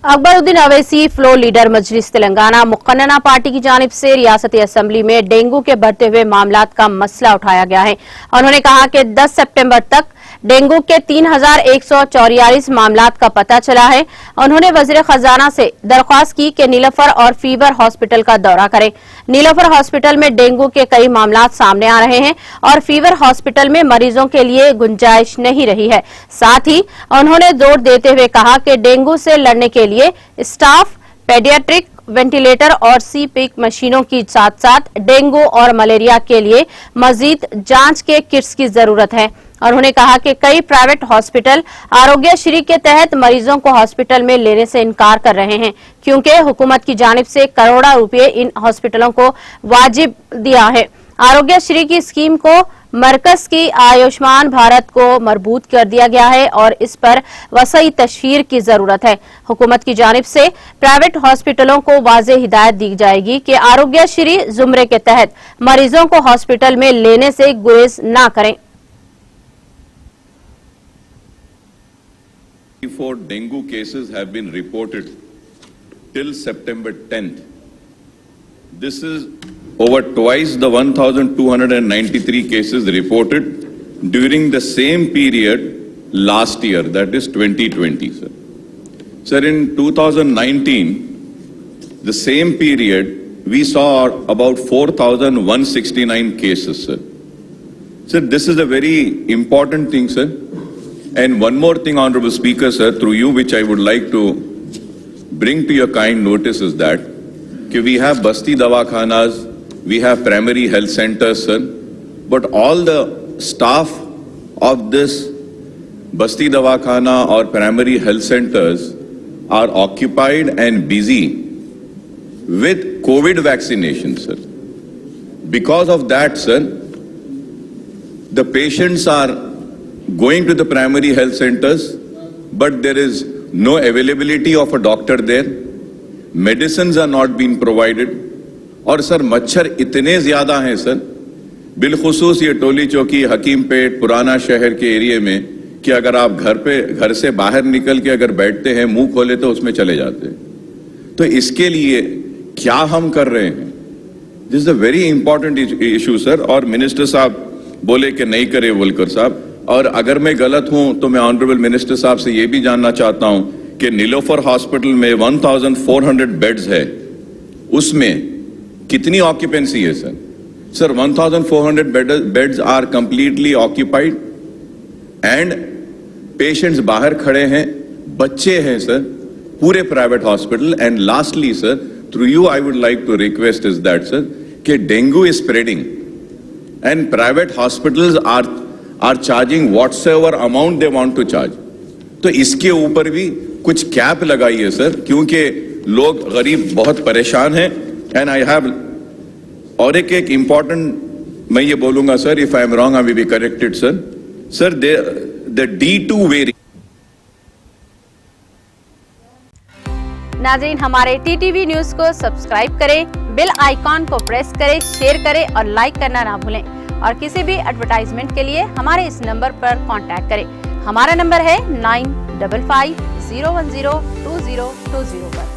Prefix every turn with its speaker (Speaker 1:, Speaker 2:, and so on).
Speaker 1: Akbaruddin Owaisi floor leader मजलिस Telangana मुकन्नना party की जानिब से रियासती असेंबली में डेंगू के बढ़ते हुए मामलात का मसला उठाया गया है। उन्होंने कहा कि 10 सितंबर तक डेंगू के 3144 मामलात का पता चला है। उन्होंने वजीर खजाना से दरख्वास्त की कि नीलोफर और फीवर हॉस्पिटल का दौरा करें। नीलोफर हॉस्पिटल में डेंगू के कई मामलात सामने आ रहे हैं और फीवर हॉस्पिटल में मरीजों के लिए गुंजाइश नहीं रही है। साथ ही उन्होंने जोर देते हुए कहा कि डेंगू से लड़ने के लिए स्टाफ, पेडियाट्रिक, वेंटिलेटर और सीपीक मशीनों की साथ साथ डेंगू और मलेरिया के लिए मजीद जांच के किट्स की जरूरत है। उन्होंने कहा कि कई प्राइवेट हॉस्पिटल आरोग्यश्री के तहत मरीजों को हॉस्पिटल में लेने से इनकार कर रहे हैं, क्योंकि हुकूमत की जानिब से करोड़ों रुपए इन हॉस्पिटलों को वाजिब दिया है। आरोग्यश्री की स्कीम को मरकज की आयुष्मान भारत को मरबूत कर दिया गया है और इस पर वसई तशहीर की जरूरत है। हुकूमत की जानिब से प्राइवेट हॉस्पिटलों को वाज़ेह हिदायत दी जाएगी कि आरोग्यश्री जुमरे के तहत मरीजों को हॉस्पिटल में लेने से गुरेज न करें।
Speaker 2: 4 dengue cases have been reported till September 10th. This is over twice the 1,293 cases reported during the same period last year, that is 2020, sir. Sir, in 2019, the same period, we saw about 4,169 cases, sir. Sir, this is a very important thing, sir. And one more thing, Honorable Speaker, sir, through you, which I would like to bring to your kind notice is that we have Basti Dawakhanas, we have primary health centers, sir, but all the staff of this Basti Dawakhana or primary health centers are occupied and busy with COVID vaccination, sir. Because of that, sir, the patients are going to the primary health centers, but there is no availability of a doctor there. Medicines are not being provided. और sir मच्छर इतने ज्यादा हैं sir, बिलखुसूस ये टोली चौकी, हकीम पेट, पुराना शहर के एरिया में, कि अगर आप घर से बाहर निकल के अगर बैठते हैं, मुंह खोले तो उसमें चले जाते हैं। तो इसके लिए क्या हम कर रहे हैं? This is a very important issue sir. और मिनिस्टर साहब बोले कि नहीं करे वोलकर साहब, और अगर मैं गलत हूं तो मैं ऑनरेबल मिनिस्टर साहब से ये भी जानना चाहता हूं कि नीलोफर हॉस्पिटल में 1400 बेड्स है, उसमें कितनी ऑक्यूपेंसी है sir? Sir 1400 beds are completely occupied and patients बाहर खड़े हैं, बच्चे हैं सर, पूरे private hospital. And lastly sir, through you I would like to request is that sir, कि dengue is spreading and private hospitals are charging whatsoever amount they want to charge. तो इसके ऊपर भी कुछ कैप लगाइए sir, क्योंकि लोग गरीब बहुत परेशान हैं। एंड आई हैव और एक इंपॉर्टेंट मैं ये बोलूंगा sir, if I am wrong I will be corrected sir. Sir the D2 variant.
Speaker 1: नाज़रीन, हमारे TTV न्यूज को सब्सक्राइब करें, बेल आइकॉन को प्रेस करें, शेयर करें और लाइक करना ना भूलें। और किसी भी एडवर्टाइजमेंट के लिए हमारे इस नंबर पर कांटेक्ट करें। हमारा नंबर है 9550102020 पर।